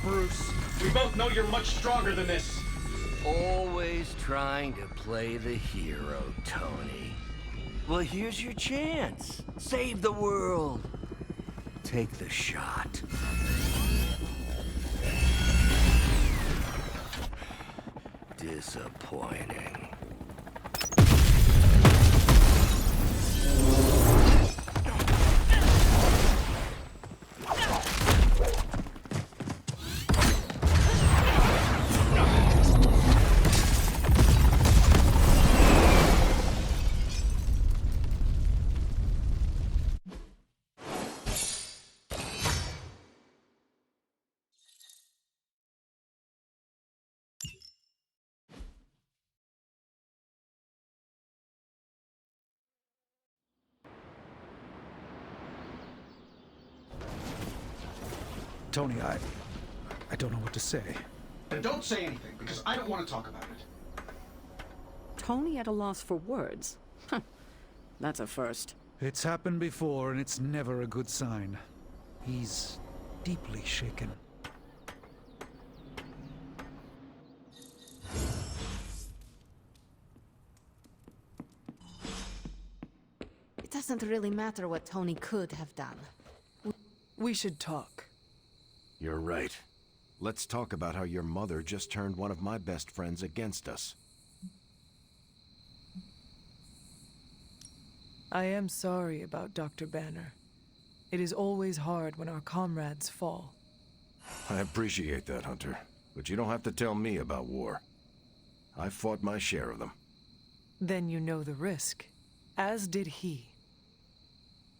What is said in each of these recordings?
Bruce. We both know you're much stronger than this. Always trying to play the hero, Tony. Well, here's your chance. Save the world. Take the shot. Disappointing. Tony, I don't know what to say. Then don't say anything, because I don't want to talk about it. Tony at a loss for words? That's a first. It's happened before, and it's never a good sign. He's deeply shaken. It doesn't really matter what Tony could have done. We should talk. You're right. Let's talk about how your mother just turned one of my best friends against us. I am sorry about Dr. Banner. It is always hard when our comrades fall. I appreciate that, Hunter. But you don't have to tell me about war. I fought my share of them. Then you know the risk, as did he.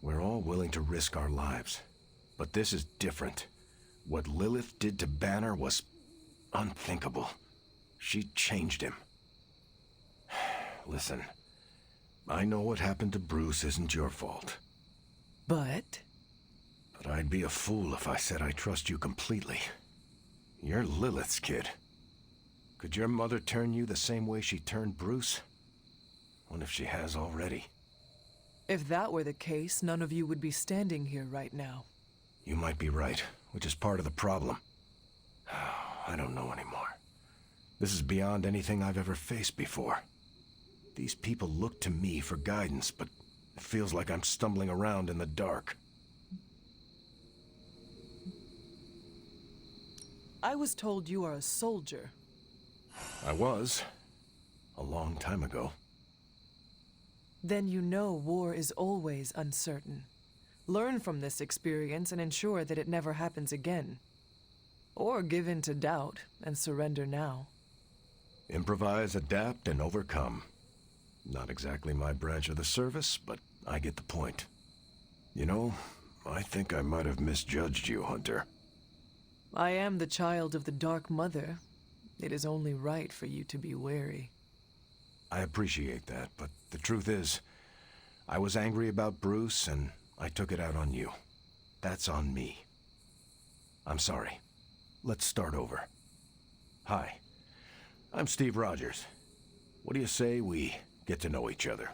We're all willing to risk our lives. But this is different. What Lilith did to Banner was unthinkable. She changed him. Listen, I know what happened to Bruce isn't your fault. But I'd be a fool if I said I trust you completely. You're Lilith's kid. Could your mother turn you the same way she turned Bruce? What if she has already? if that were the case, none of you would be standing here right now. You might be right, which is part of the problem. I don't know anymore. This is beyond anything I've ever faced before. These people look to me for guidance, but it feels like I'm stumbling around in the dark. I was told you are a soldier. I was. A long time ago. Then you know war is always uncertain. Learn from this experience and ensure that it never happens again. Or give in to doubt and surrender now. Improvise, adapt, and overcome. Not exactly my branch of the service, but I get the point. You know, I think I might have misjudged you, Hunter. I am the child of the Dark Mother. It is only right for you to be wary. I appreciate that, but the truth is, I was angry about Bruce, and I took it out on you. That's on me. I'm sorry. Let's start over. Hi, I'm Steve Rogers. What do you say we get to know each other?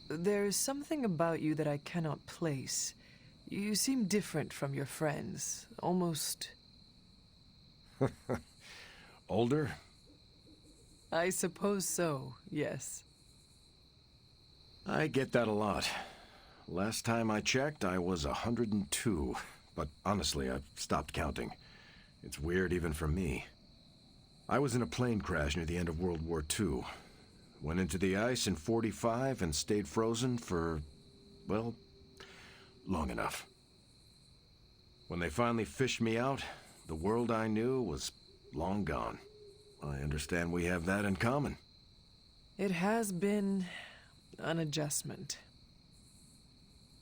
There's something about you that I cannot place. You seem different from your friends, almost... Older? I suppose so, yes. I get that a lot. Last time I checked, I was 102. But honestly, I've stopped counting. It's weird even for me. I was in a plane crash near the end of World War II. Went into the ice in '45 and stayed frozen for, well, long enough. When they finally fished me out, the world I knew was long gone. I understand we have that in common. It has been an adjustment.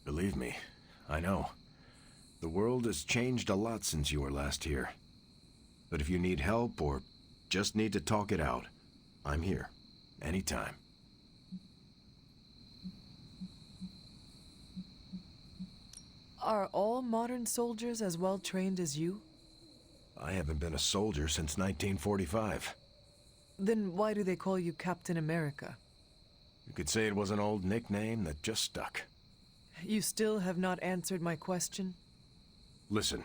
Believe me, I know. The world has changed a lot since you were last here. But if you need help or just need to talk it out, I'm here. Anytime. Are all modern soldiers as well trained as you? I haven't been a soldier since 1945. Then why do they call you Captain America? You could say it was an old nickname that just stuck. You still have not answered my question? Listen,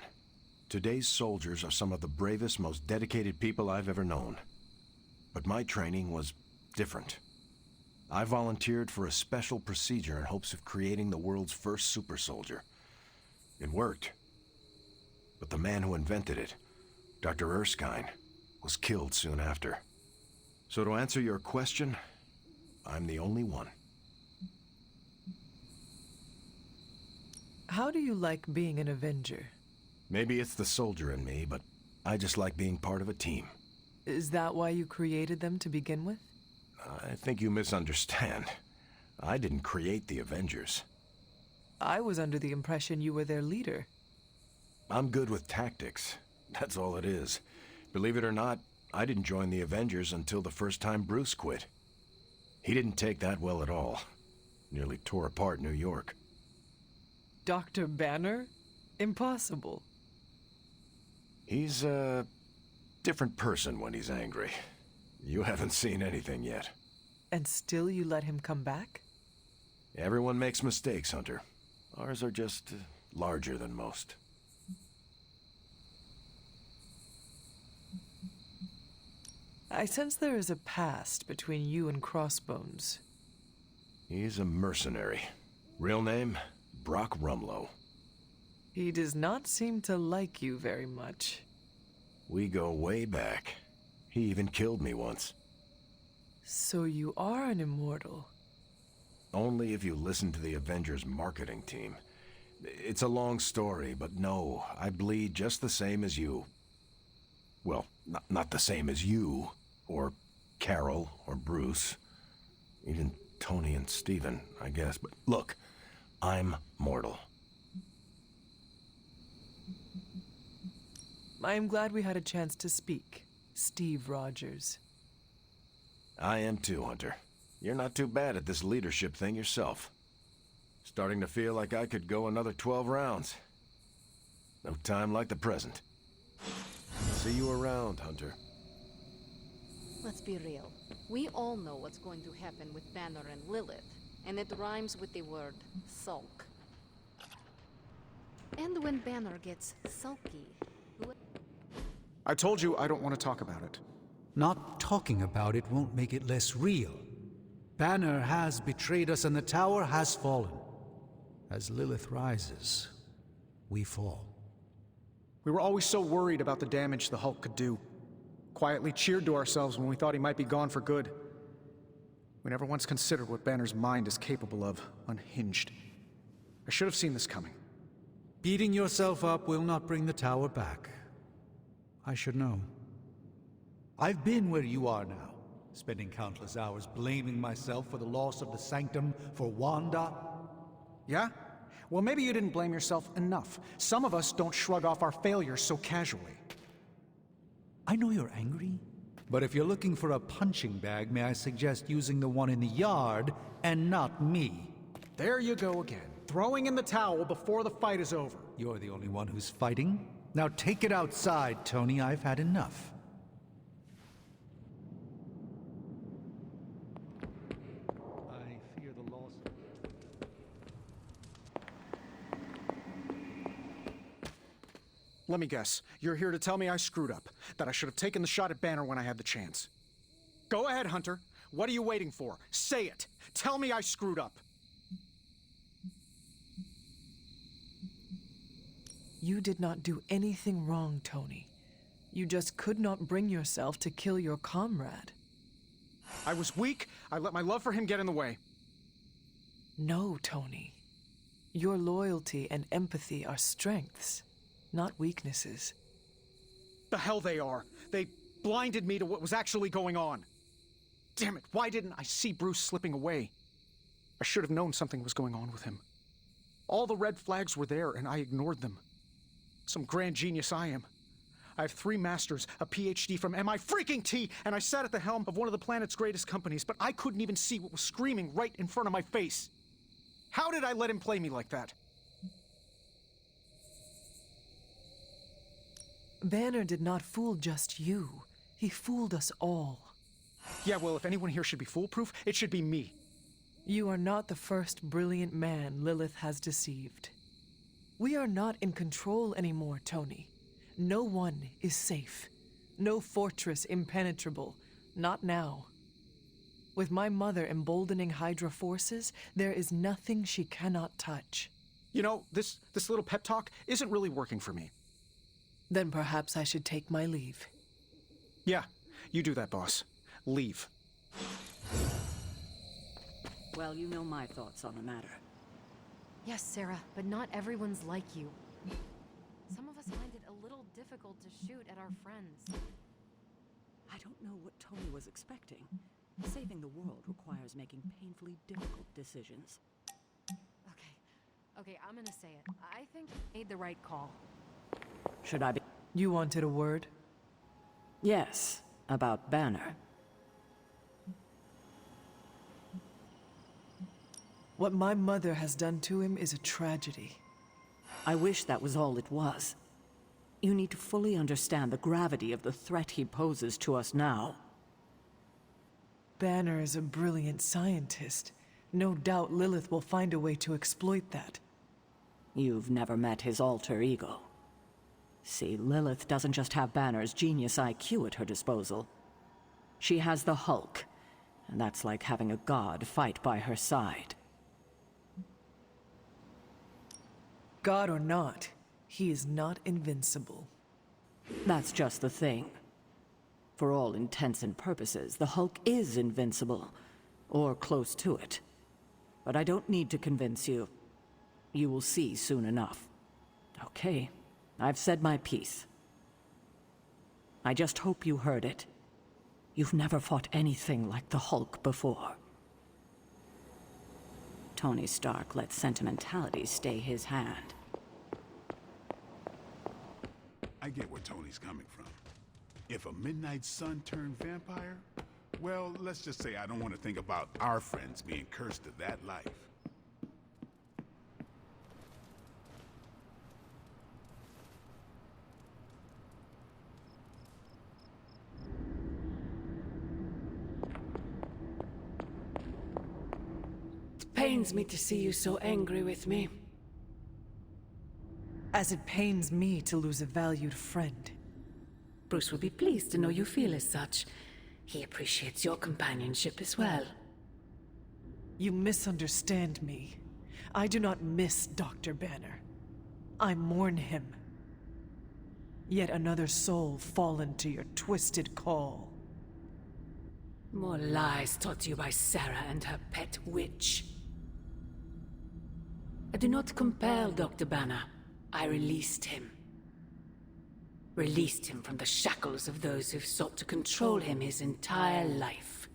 today's soldiers are some of the bravest, most dedicated people I've ever known. But my training was different. I volunteered for a special procedure in hopes of creating the world's first super soldier. It worked. But the man who invented it, Dr. Erskine, was killed soon after. So to answer your question, I'm the only one. How do you like being an Avenger? Maybe it's the soldier in me, but I just like being part of a team. Is that why you created them to begin with? I think you misunderstand. I didn't create the Avengers. I was under the impression you were their leader. I'm good with tactics. That's all it is. Believe it or not, I didn't join the Avengers until the first time Bruce quit. He didn't take that well at all. Nearly tore apart New York. Dr. Banner? Impossible. He's a different person when he's angry. You haven't seen anything yet. And still you let him come back? Everyone makes mistakes, Hunter. Ours are just larger than most. I sense there is a past between you and Crossbones. He's a mercenary. Real name, Brock Rumlow. He does not seem to like you very much. We go way back. He even killed me once. So you are an immortal. Only if you listen to the Avengers marketing team. It's a long story, but no, I bleed just the same as you. Well, not the same as you, or Carol, or Bruce. Even Tony and Steven, I guess. But look, I'm mortal. I am glad we had a chance to speak, Steve Rogers. I am too, Hunter. You're not too bad at this leadership thing yourself. Starting to feel like I could go another 12 rounds. No time like the present. See you around, Hunter. Let's be real. We all know what's going to happen with Banner and Lilith, and it rhymes with the word sulk. And when Banner gets sulky... I told you I don't want to talk about it. Not talking about it won't make it less real. Banner has betrayed us and the tower has fallen. As Lilith rises, we fall. We were always so worried about the damage the Hulk could do. Quietly cheered to ourselves when we thought he might be gone for good. We never once considered what Banner's mind is capable of, unhinged. I should have seen this coming. Beating yourself up will not bring the tower back. I should know. I've been where you are now, spending countless hours blaming myself for the loss of the Sanctum for Wanda. Yeah? Well, maybe you didn't blame yourself enough. Some of us don't shrug off our failures so casually. I know you're angry, but if you're looking for a punching bag, may I suggest using the one in the yard and not me? There you go again, throwing in the towel before the fight is over. You're the only one who's fighting. Now take it outside, Tony. I've had enough. I fear the loss. Let me guess. You're here to tell me I screwed up. That I should have taken the shot at Banner when I had the chance. Go ahead, Hunter. What are you waiting for? Say it. Tell me I screwed up. You did not do anything wrong, Tony. You just could not bring yourself to kill your comrade. I was weak. I let my love for him get in the way. No, Tony. Your loyalty and empathy are strengths, not weaknesses. The hell they are. They blinded me to what was actually going on. Damn it, why didn't I see Bruce slipping away? I should have known something was going on with him. All the red flags were there, and I ignored them. Some grand genius I am. I have 3 masters, a PhD from MI-freaking-T, and I sat at the helm of one of the planet's greatest companies, but I couldn't even see what was screaming right in front of my face. How did I let him play me like that? Banner did not fool just you. He fooled us all. Yeah, well, if anyone here should be foolproof, it should be me. You are not the first brilliant man Lilith has deceived. We are not in control anymore, Tony. No one is safe. No fortress impenetrable. Not now. With my mother emboldening Hydra forces, there is nothing she cannot touch. You know, this little pep talk isn't really working for me. Then perhaps I should take my leave. Yeah, you do that, boss. Leave. Well, you know my thoughts on the matter. Yes, Sarah, but not everyone's like you. Some of us find it a little difficult to shoot at our friends. I don't know what Tony was expecting. Saving the world requires making painfully difficult decisions. Okay, I'm gonna say it. I think you made the right call. Should I be? You wanted a word? Yes, about Banner. What my mother has done to him is a tragedy. I wish that was all it was. You need to fully understand the gravity of the threat he poses to us now. Banner is a brilliant scientist. No doubt Lilith will find a way to exploit that. You've never met his alter ego. See, Lilith doesn't just have Banner's genius IQ at her disposal. She has the Hulk, and that's like having a god fight by her side. God or not, he is not invincible. That's just the thing. For all intents and purposes, the Hulk is invincible, or close to it. But I don't need to convince you. You will see soon enough. Okay, I've said my piece. I just hope you heard it. You've never fought anything like the Hulk before. Tony Stark let sentimentality stay his hand. I get where Tony's coming from. If a midnight sun turned vampire, well, let's just say I don't want to think about our friends being cursed to that life. It pains me to see you so angry with me. As it pains me to lose a valued friend. Bruce will be pleased to know you feel as such. He appreciates your companionship as well. You misunderstand me. I do not miss Dr. Banner. I mourn him. Yet another soul fallen to your twisted call. More lies taught you by Sarah and her pet witch. I do not compel Dr. Banner. I released him. Released him from the shackles of those who've sought to control him his entire life.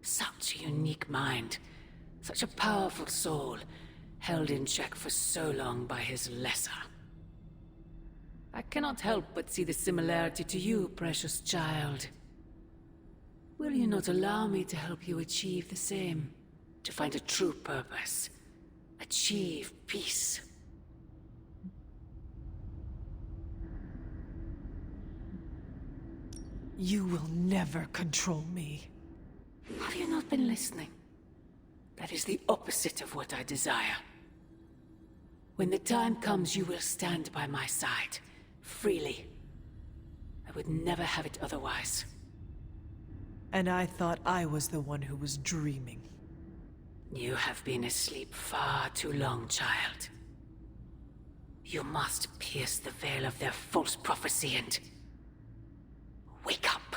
Such a unique mind, such a powerful soul, held in check for so long by his lesser. I cannot help but see the similarity to you, precious child. Will you not allow me to help you achieve the same? To find a true purpose, achieve peace. You will never control me. Have you not been listening? That is the opposite of what I desire. When the time comes, you will stand by my side, freely. I would never have it otherwise. And I thought I was the one who was dreaming. You have been asleep far too long, child. You must pierce the veil of their false prophecy and wake up.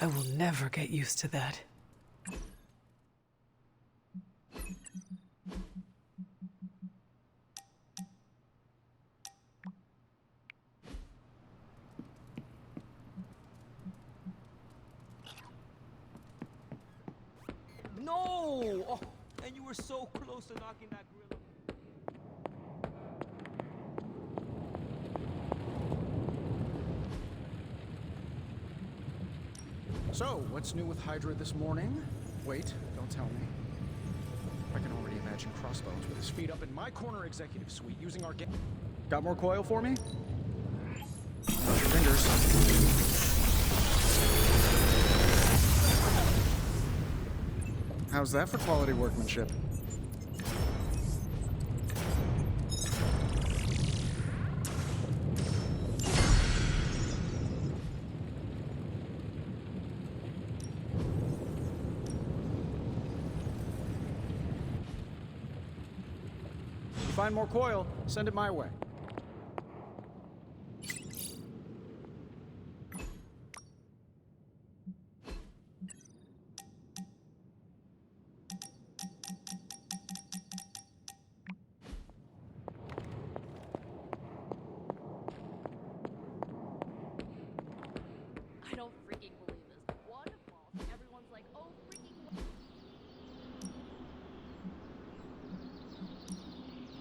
I will never get used to that. No! Oh, and you were so close to knocking that grill. So, what's new with Hydra this morning? Wait, don't tell me. imagine Crossbones with his feet up in my corner executive suite using our game. Got more coil for me? Cross your fingers. How's that for quality workmanship? If you find more coil, send it my way. I don't freaking believe this. Waterfalls. Everyone's like, oh, freaking.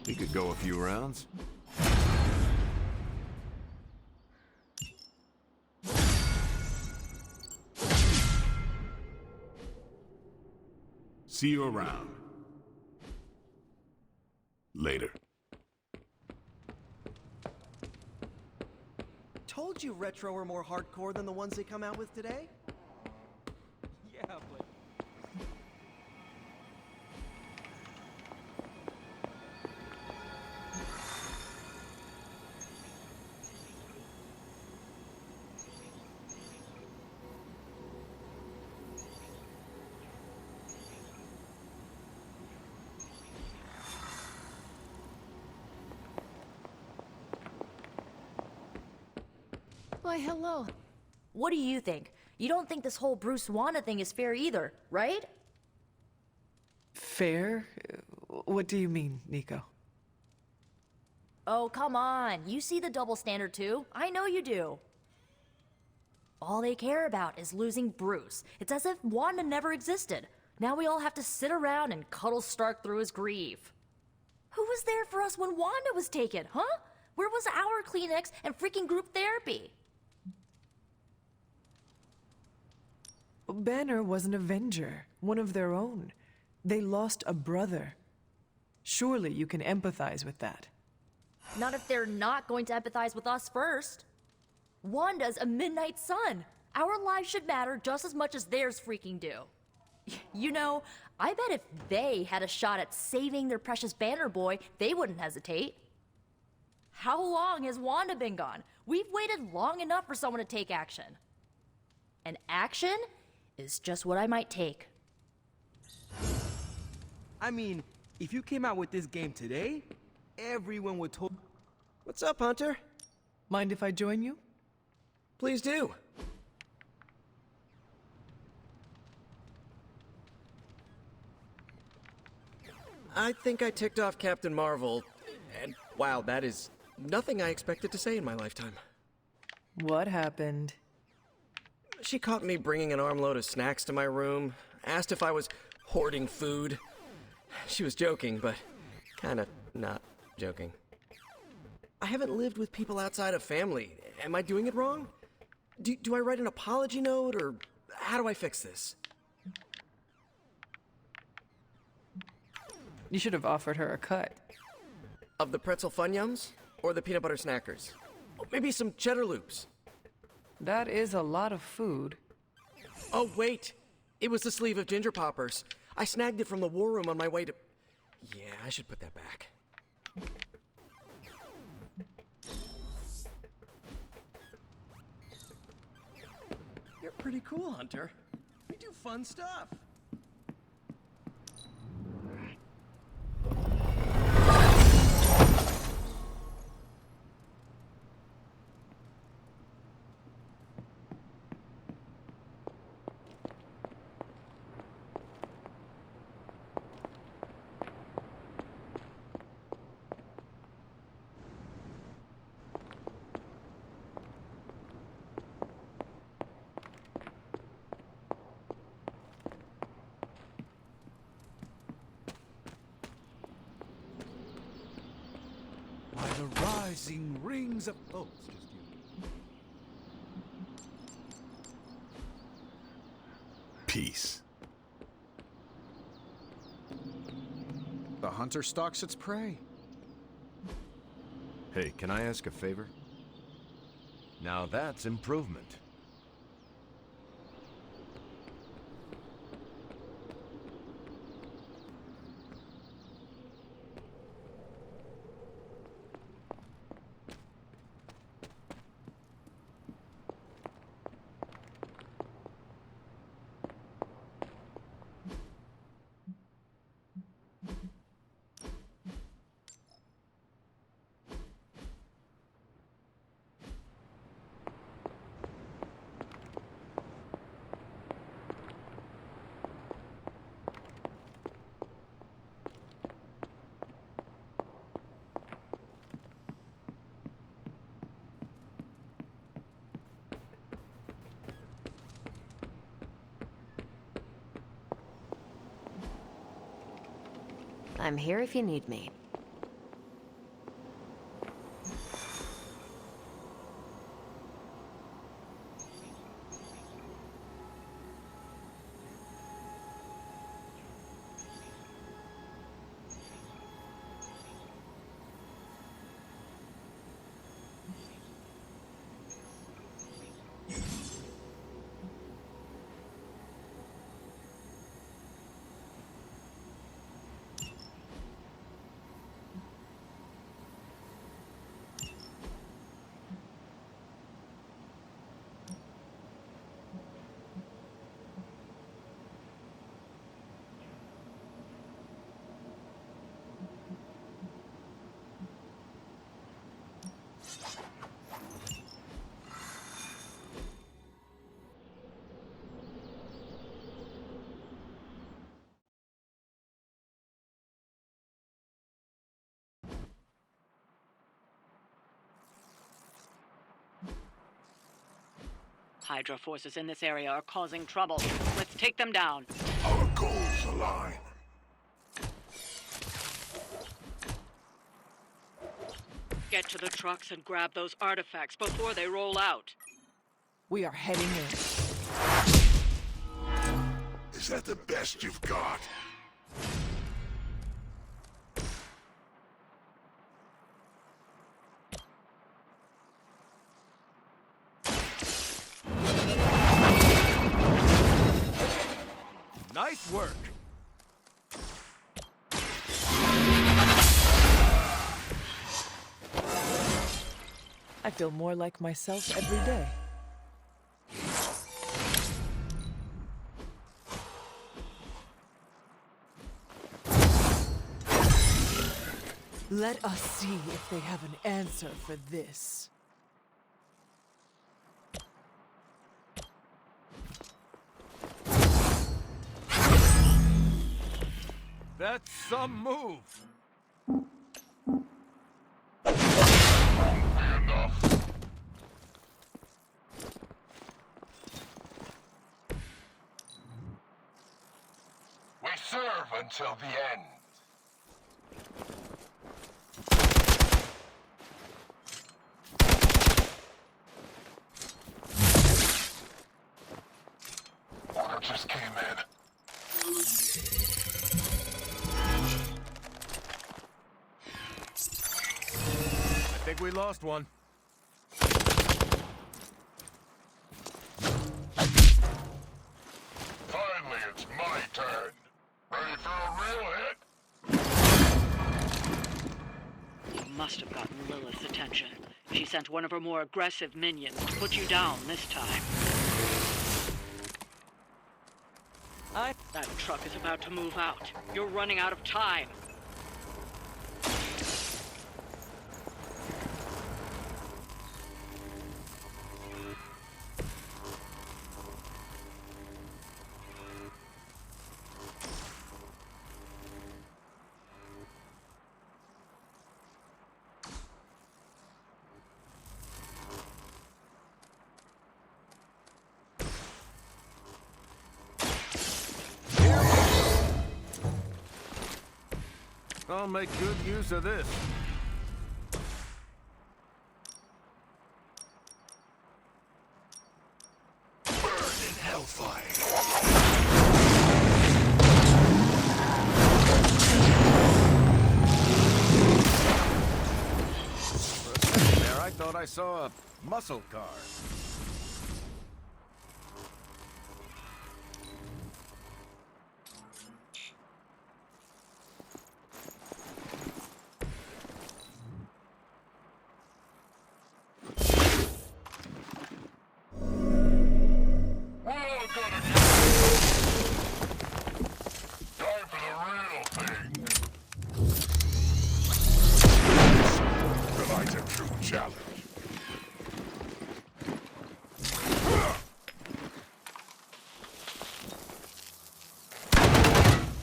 We could go a few rounds. See you around. Later. Told you Retro are more hardcore than the ones they come out with today. Yeah, but... Why, hello. What do you think? You don't think this whole Bruce Wanda thing is fair either, right? Fair? What do you mean, Nico? Oh, come on. You see the double standard too. I know you do. All they care about is losing Bruce. It's as if Wanda never existed. Now we all have to sit around and cuddle Stark through his grief. Who was there for us when Wanda was taken, huh? Where was our Kleenex and freaking group therapy? Banner was an Avenger, one of their own. They lost a brother. Surely you can empathize with that. Not if they're not going to empathize with us first. Wanda's a Midnight Sun. Our lives should matter just as much as theirs freaking do. You know, I bet if they had a shot at saving their precious Banner Boy, they wouldn't hesitate. How long has Wanda been gone? We've waited long enough for someone to take action. And action is just what I might take. I mean, if you came out with this game today, everyone would totally... What's up, Hunter? Mind if I join you? Please do. I think I ticked off Captain Marvel, and wow, that is nothing I expected to say in my lifetime. What happened? She caught me bringing an armload of snacks to my room, asked if I was hoarding food. She was joking, but kinda not joking. I haven't lived with people outside of family. Am I doing it wrong? Do I write an apology note, or how do I fix this? You should have offered her a cut. Of the pretzel Funyums, or the peanut butter snackers? Maybe some cheddar loops. That is a lot of food. Oh, wait. It was the sleeve of ginger poppers. I snagged it from the war room on my way to... Yeah, I should put that back. You're pretty cool, Hunter. We do fun stuff. By the rising rings of... Oh, it's just you. Peace. The hunter stalks its prey. Hey, can I ask a favor? Now that's improvement. I'm here if you need me. Hydra forces in this area are causing trouble. Let's take them down. Our goals align. Get to the trucks and grab those artifacts before they roll out. We are heading in. Is that the best you've got? Nice work! I feel more like myself every day. Let us see if they have an answer for this. That's some move! We serve until the end. Order just came in. I think we lost one. Finally, it's my turn. Ready for a real hit? You must have gotten Lilith's attention. She sent one of her more aggressive minions to put you down this time. That truck is about to move out. You're running out of time. I'll make good use of this. Burn in hellfire. thought I saw a muscle car.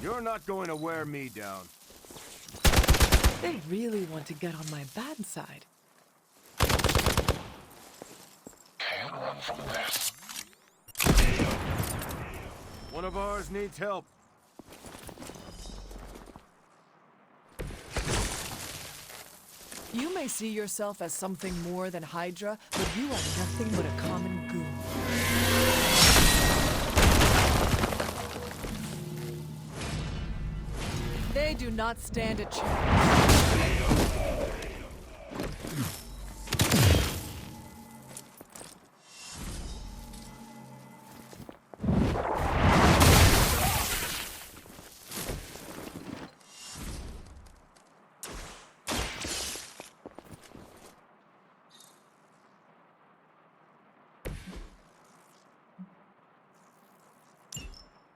You're not going to wear me down. They really want to get on my bad side. Can't run from this. One of ours needs help. You may see yourself as something more than Hydra, but you are nothing but a common goon. They do not stand a chance.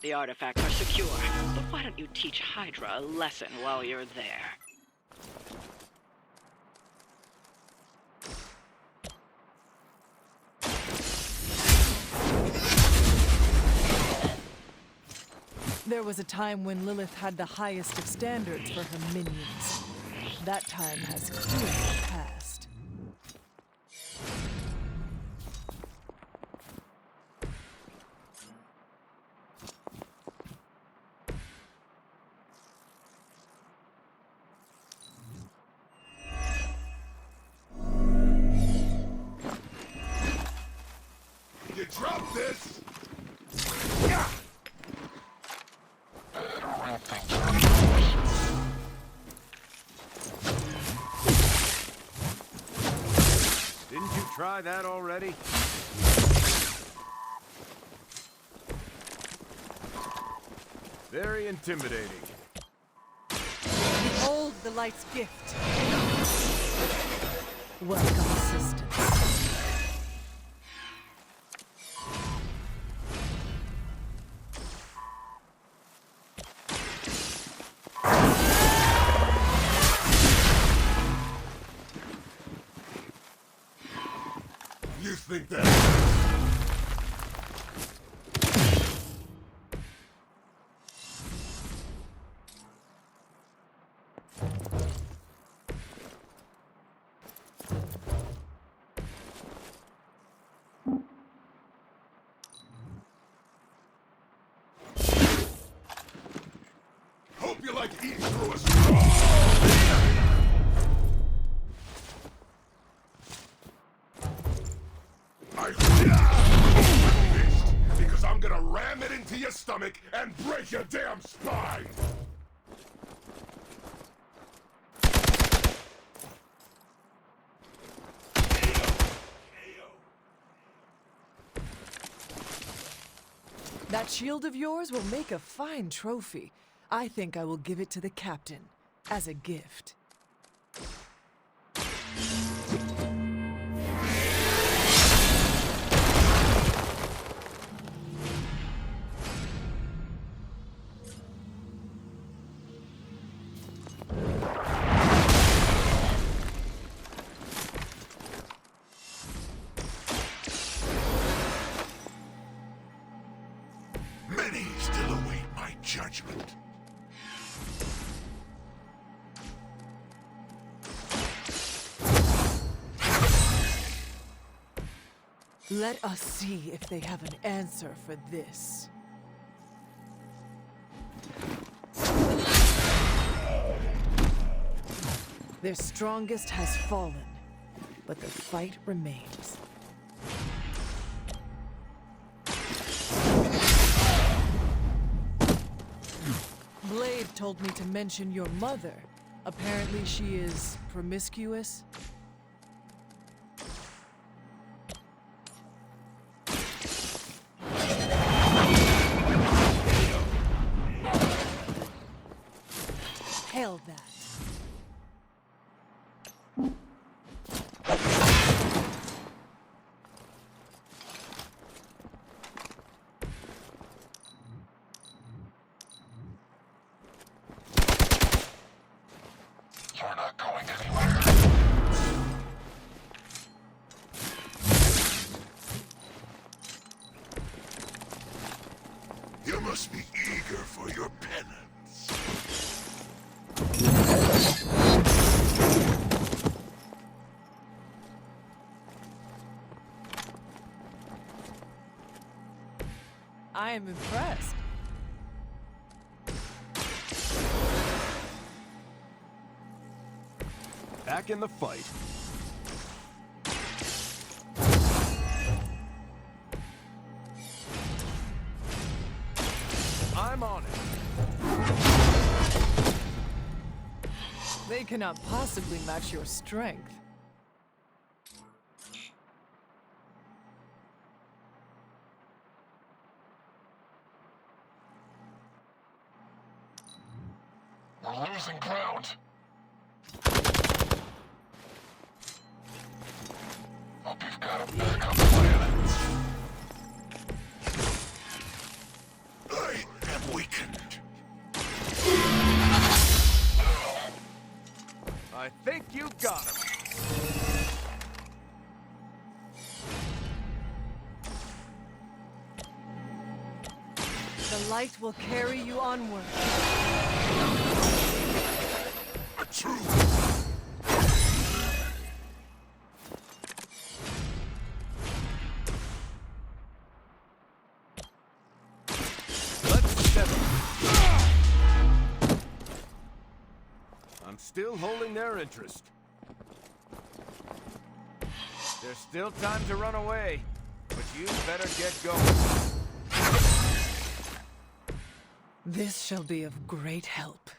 The artifacts are secure, but why don't you teach Hydra a lesson while you're there? There was a time when Lilith had the highest of standards for her minions. That time has clearly passed. You drop this! Didn't you try that already? Very intimidating. Behold the light's gift. Welcome, assistance. You think that... Hope you like eating through a straw! Because I'm gonna ram it into your stomach and break your damn spine! That shield of yours will make a fine trophy. I think I will give it to the captain as a gift. Many still await my judgment. Let us see if they have an answer for this. Their strongest has fallen, but the fight remains. Blade told me to mention your mother. Apparently she is promiscuous. You're not going anywhere. You must be eager for your penance. I am impressed. Back in the fight. I'm on it. They cannot possibly match your strength. We're losing ground. Hope you've got a backup plan. I am weakened. I think you got him. The light will carry you onward. A true. Let's settle. I'm still holding their interest. There's still time to run away, but you better get going. This shall be of great help.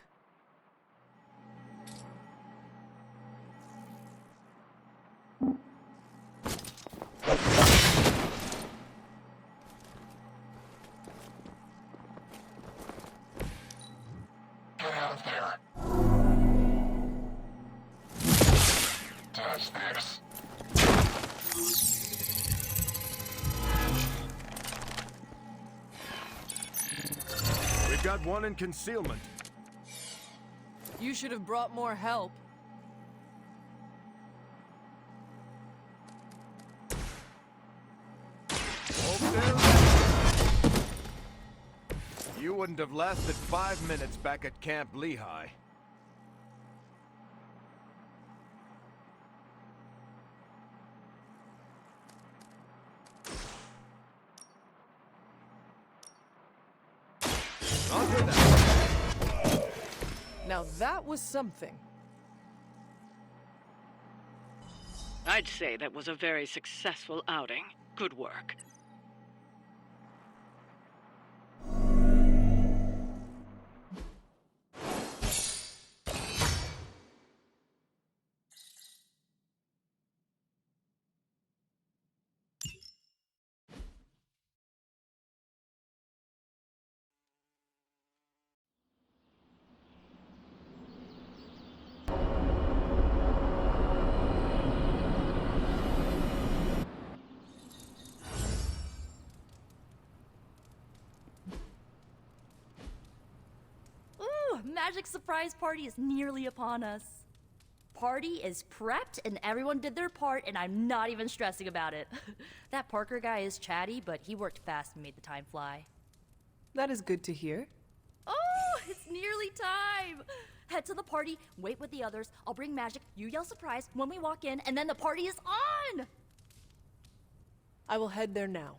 Get out of there. Dodge this. We've got one in concealment. You should have brought more help. You wouldn't have lasted 5 minutes back at Camp Lehigh. Roger that. Now that was something. I'd say that was a very successful outing. Good work. Magic surprise party is nearly upon us. Party is prepped and everyone did their part and I'm not even stressing about it. That Parker guy is chatty, but he worked fast and made the time fly. That is good to hear. Oh, it's nearly time! Head to the party, wait with the others, I'll bring magic, you yell surprise when we walk in, and then the party is on! I will head there now.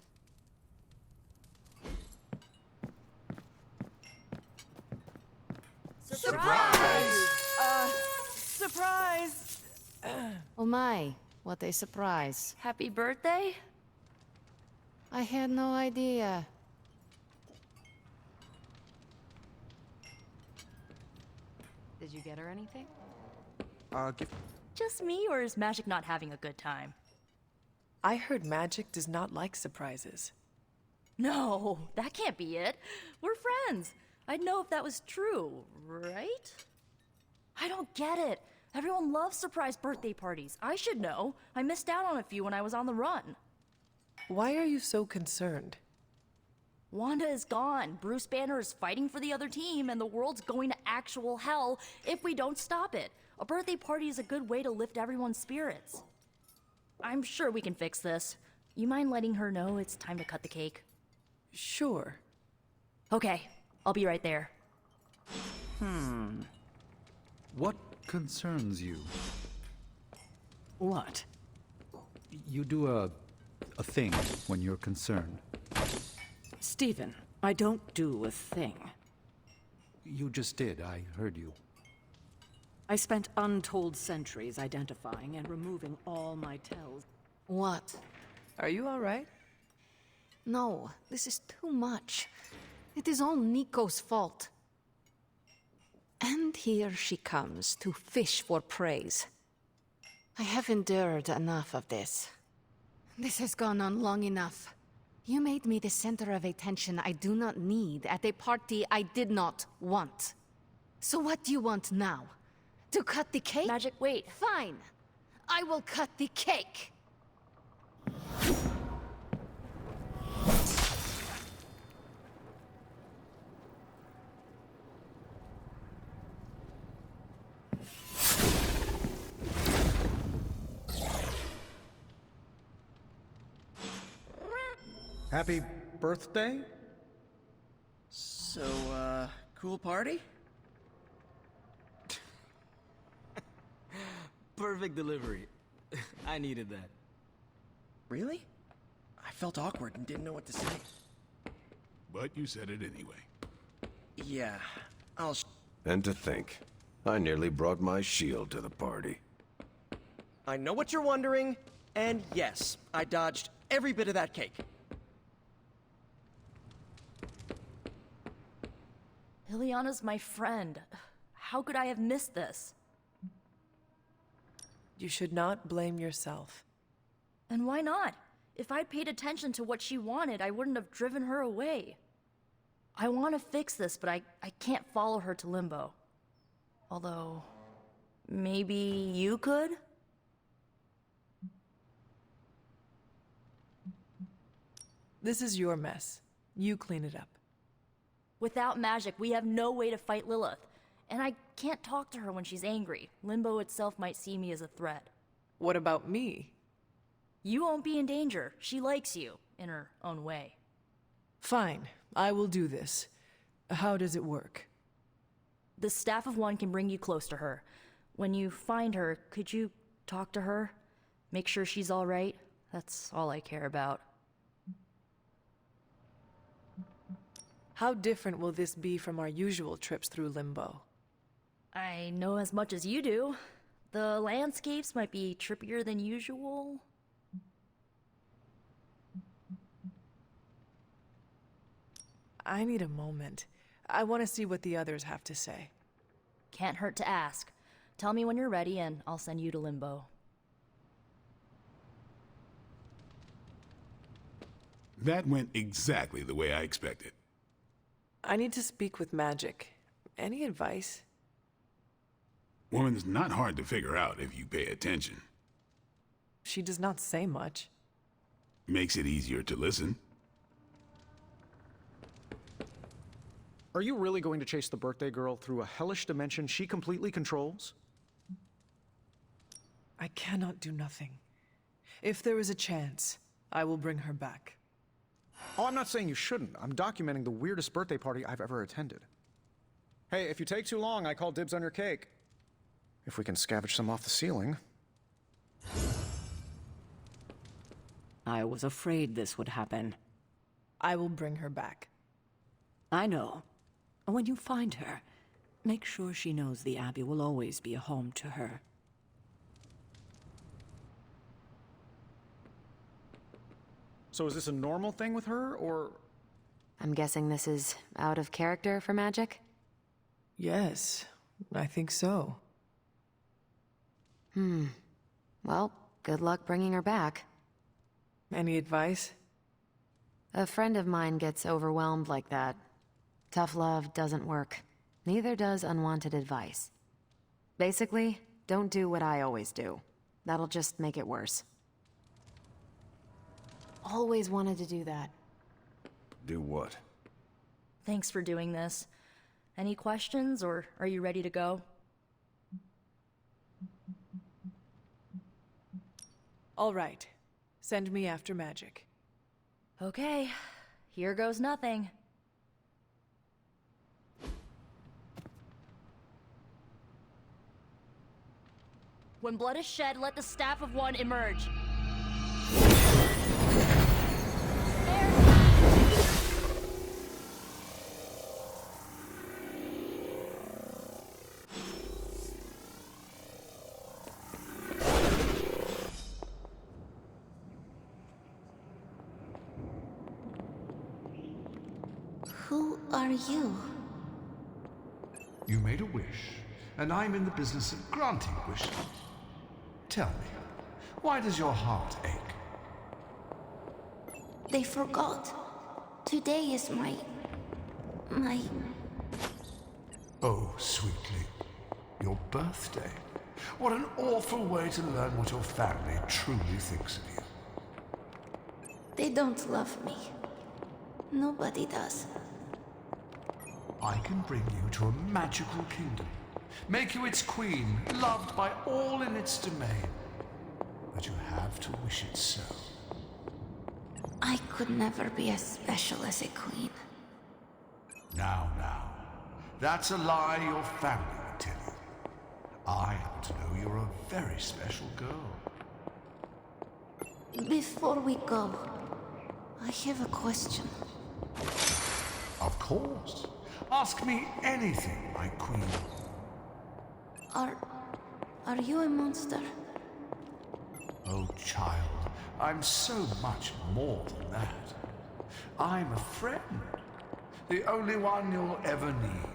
Surprise! Surprise! Oh my, what a surprise. Happy birthday? I had no idea. Did you get her anything? Just me, or is Magic not having a good time? I heard Magic does not like surprises. No, that can't be it. We're friends. I'd know if that was true, right? I don't get it. Everyone loves surprise birthday parties. I should know. I missed out on a few when I was on the run. Why are you so concerned? Wanda is gone. Bruce Banner is fighting for the other team, and the world's going to actual hell if we don't stop it. A birthday party is a good way to lift everyone's spirits. I'm sure we can fix this. You mind letting her know it's time to cut the cake? Sure. Okay, I'll be right there. What concerns you? What? You do a thing when you're concerned. Stephen, I don't do a thing. You just did. I heard you. I spent untold centuries identifying and removing all my tells. What? Are you all right? No, this is too much. It is all Nico's fault. And here she comes to fish for praise. I have endured enough of this. This has gone on long enough. You made me the center of attention I do not need at a party I did not want. So what do you want now? To cut the cake? Magic, wait. Fine. I will cut the cake. Happy birthday? So, cool party? Perfect delivery. I needed that. Really? I felt awkward and didn't know what to say. But you said it anyway. Yeah, I'll And to think, I nearly brought my shield to the party. I know what you're wondering, and yes, I dodged every bit of that cake. Ileana's my friend. How could I have missed this? You should not blame yourself. And why not? If I'd paid attention to what she wanted, I wouldn't have driven her away. I want to fix this, but I can't follow her to Limbo. Although, maybe you could? This is your mess. You clean it up. Without magic, we have no way to fight Lilith. And I can't talk to her when she's angry. Limbo itself might see me as a threat. What about me? You won't be in danger. She likes you, in her own way. Fine, I will do this. How does it work? The Staff of One can bring you close to her. When you find her, could you talk to her? Make sure she's all right? That's all I care about. How different will this be from our usual trips through Limbo? I know as much as you do. The landscapes might be trippier than usual. I need a moment. I want to see what the others have to say. Can't hurt to ask. Tell me when you're ready and I'll send you to Limbo. That went exactly the way I expected. I need to speak with Magic. Any advice? Woman's not hard to figure out if you pay attention. She does not say much. Makes it easier to listen. Are you really going to chase the birthday girl through a hellish dimension she completely controls? I cannot do nothing. If there is a chance, I will bring her back. Oh, I'm not saying you shouldn't. I'm documenting the weirdest birthday party I've ever attended. Hey, if you take too long, I call dibs on your cake. If we can scavenge some off the ceiling. I was afraid this would happen. I will bring her back. I know. When you find her, make sure she knows the Abbey will always be a home to her. So is this a normal thing with her, or...? I'm guessing this is out of character for Magic? Yes, I think so. Well, good luck bringing her back. Any advice? A friend of mine gets overwhelmed like that. Tough love doesn't work. Neither does unwanted advice. Basically, Don't do what I always do. That'll just make it worse. Always wanted to do that. Do what? Thanks for doing this. Any questions, or are you ready to go? All right. Send me after magic. Okay, here goes nothing. When blood is shed, let the staff of one emerge. Who are you? You made a wish, and I'm in the business of granting wishes. Tell me, why does your heart ache? They forgot. Today is my... Oh, sweetly. Your birthday. What an awful way to learn what your family truly thinks of you. They don't love me. Nobody does. I can bring you to a magical kingdom. Make you its queen, loved by all in its domain. But you have to wish it so. I could never be as special as a queen. Now. That's a lie your family would tell you. I happen to know you're a very special girl. Before we go, I have a question. Of course. Ask me anything, my queen. Are you a monster? Oh, child, I'm so much more than that. I'm a friend. The only one you'll ever need.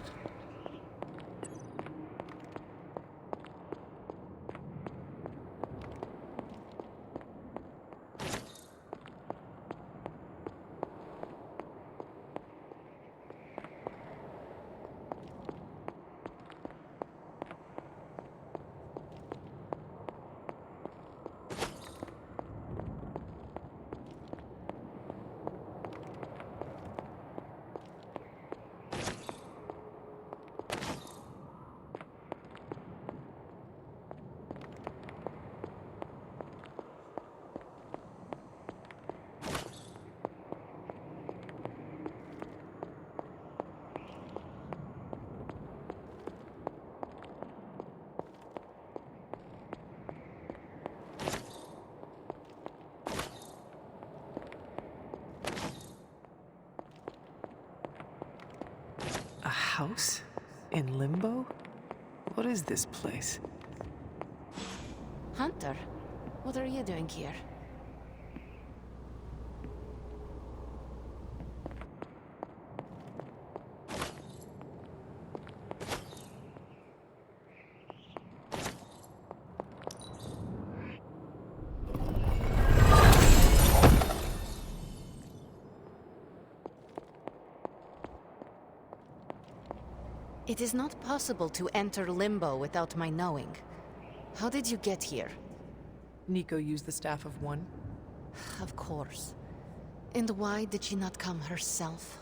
A house? In Limbo? What is this place? Hunter, what are you doing here? It is not possible to enter Limbo without my knowing. How did you get here? Nico used the Staff of One? Of course. And why did she not come herself?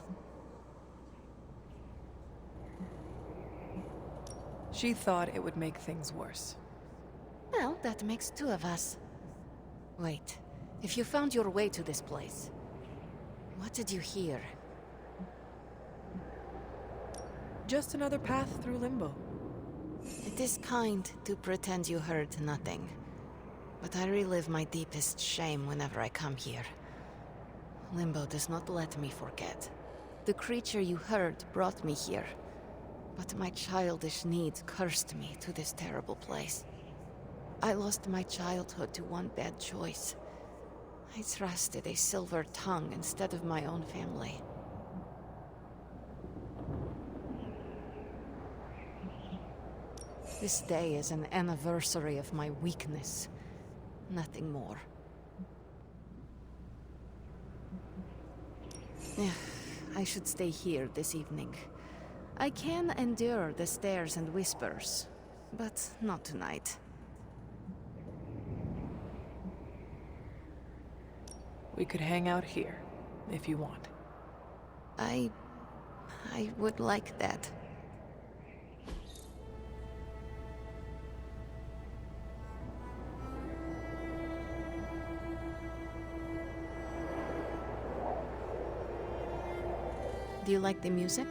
She thought it would make things worse. Well, that makes two of us. Wait, if you found your way to this place, what did you hear? Just another path through Limbo. It is kind to pretend you heard nothing, but I relive my deepest shame whenever I come here. Limbo does not let me forget. The creature you heard brought me here, but my childish needs cursed me to this terrible place. I lost my childhood to one bad choice. I trusted a silver tongue instead of my own family. This day is an anniversary of my weakness. Nothing more. I should stay here this evening. I can endure the stares and whispers, but not tonight. We could hang out here, if you want. I would like that. Do you like the music?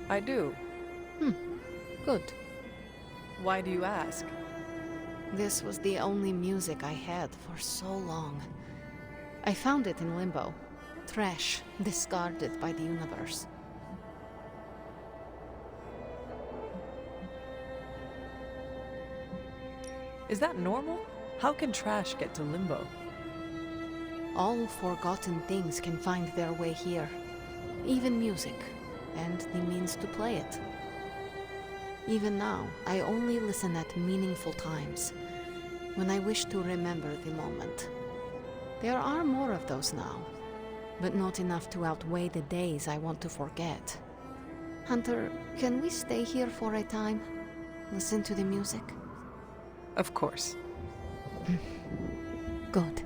I do. Good. Why do you ask? This was the only music I had for so long. I found it in limbo. Trash, discarded by the universe. Is that normal? How can trash get to limbo? All forgotten things can find their way here. Even music, and the means to play it. Even now, I only listen at meaningful times, when I wish to remember the moment. There are more of those now, but not enough to outweigh the days I want to forget. Hunter, can we stay here for a time? Listen to the music? Of course. Good.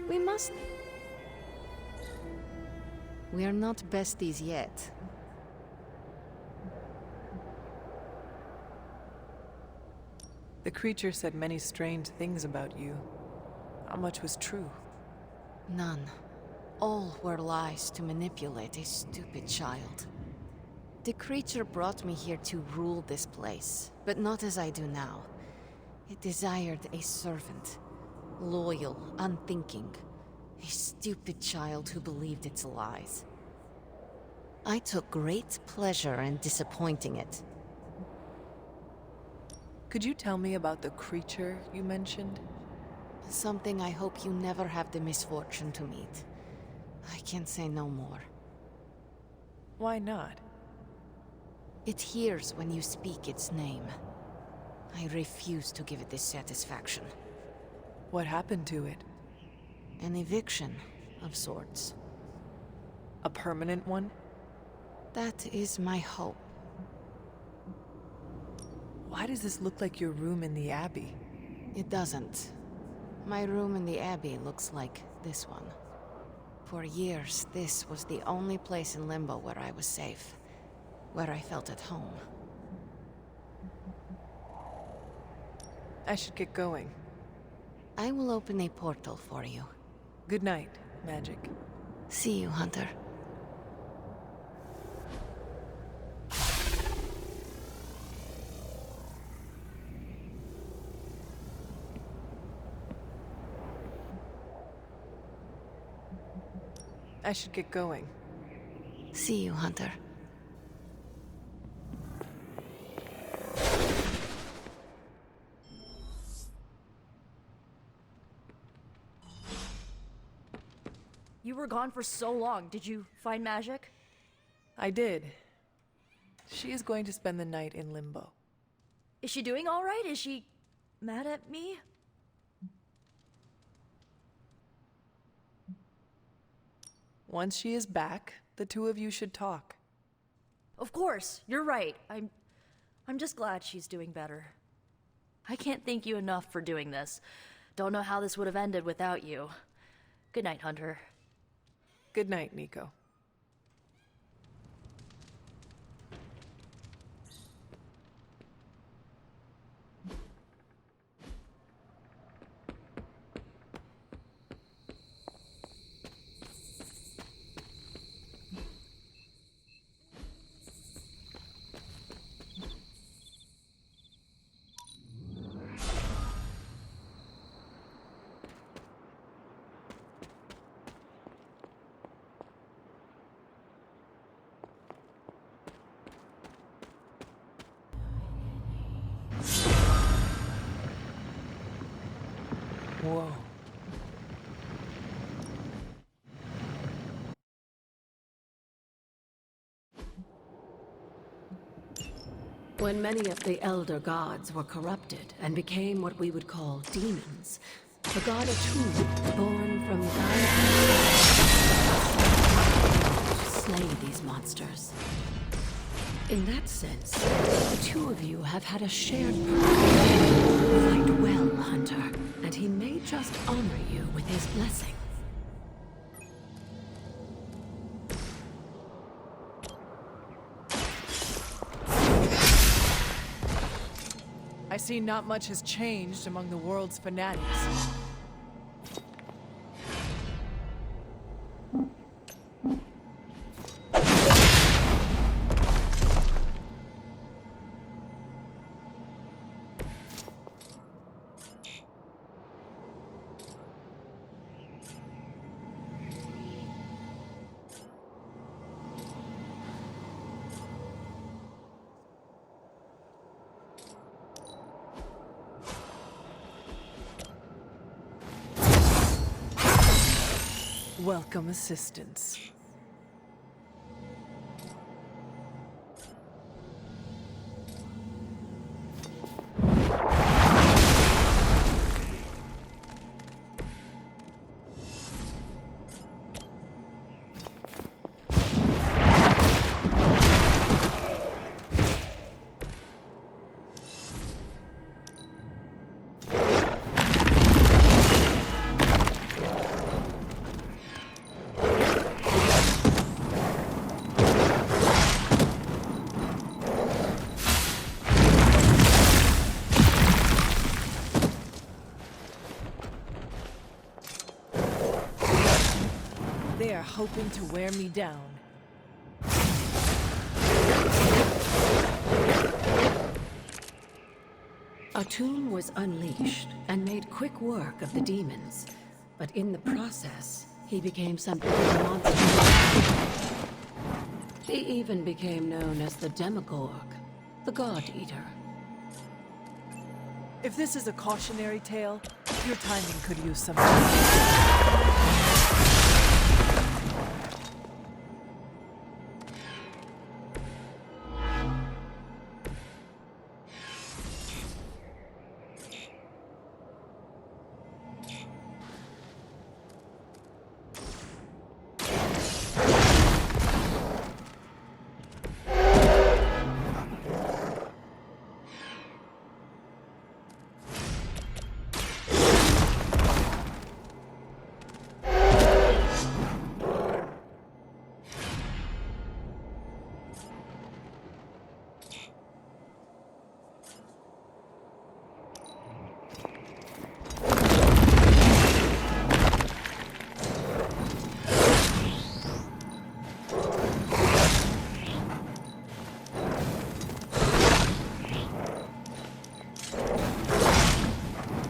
We must... We're not besties yet. The creature said many strange things about you. How much was true? None. All were lies to manipulate a stupid child. The creature brought me here to rule this place, but not as I do now. It desired a servant. Loyal, unthinking. A stupid child who believed its lies. I took great pleasure in disappointing it. Could you tell me about the creature you mentioned? Something I hope you never have the misfortune to meet. I can say no more. Why not? It hears when you speak its name. I refuse to give it this satisfaction. What happened to it? An eviction of sorts. A permanent one? That is my hope. Why does this look like your room in the Abbey? It doesn't. My room in the Abbey looks like this one. For years, this was the only place in Limbo where I was safe. Where I felt at home. I should get going. I will open a portal for you. Good night, Magic. See you, Hunter. I should get going. See you, Hunter. You were gone for so long. Did you find Magic? I did. She is going to spend the night in Limbo. Is she doing all right? Is she mad at me? Once she is back, the two of you should talk. Of course, you're right. I'm just glad she's doing better. I can't thank you enough for doing this. Don't know how this would have ended without you. Good night, Hunter. Good night, Nico. Whoa. When many of the Elder Gods were corrupted and became what we would call demons, the god Atu, born from Gaia, slay these monsters. In that sense, the two of you have had a shared purpose. Fight well, Hunter, and he may just honor you with his blessing. I see not much has changed among the world's fanatics. Welcome assistance. They are hoping to wear me down. Atun was unleashed and made quick work of the demons, but in the process, he became something of a monster. He even became known as the Demogorg, the God Eater. If this is a cautionary tale, your timing could use some.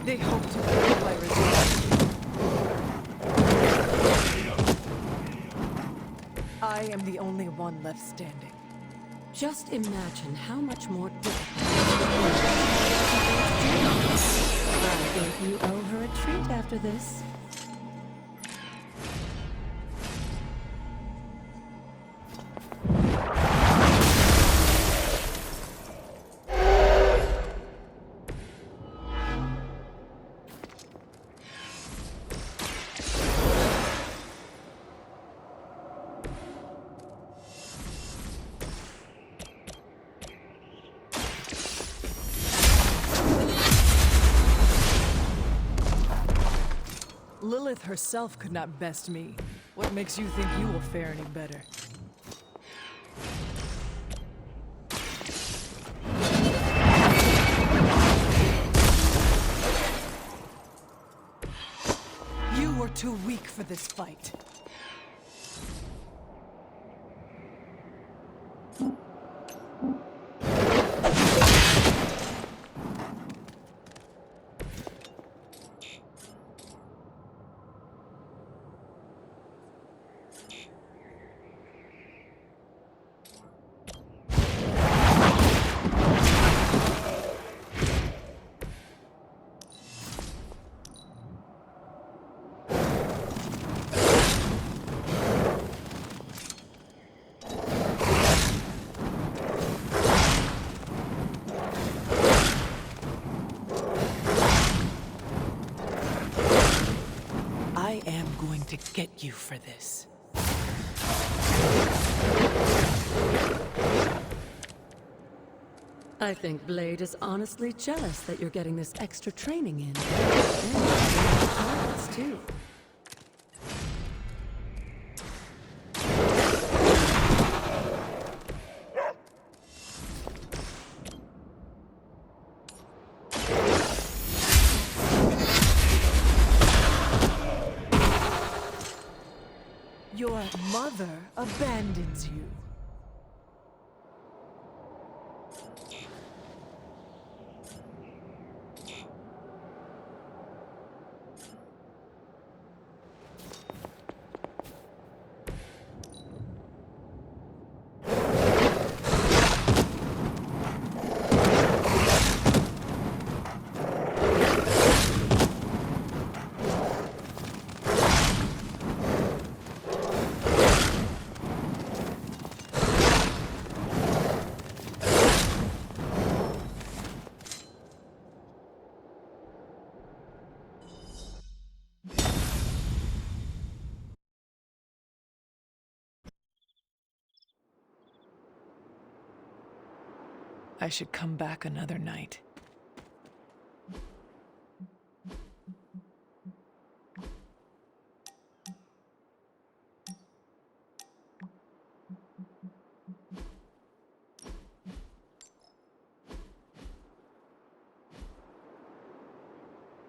They hope to break my resistance. I am the only one left standing. Just imagine how much more difficult. I think you owe her a treat after this. Lilith herself could not best me. What makes you think you will fare any better? You were too weak for this fight. I am going to get you for this. I think Blade is honestly jealous that you're getting this extra training in. And you're targets, too. Your mother abandons you. I should come back another night.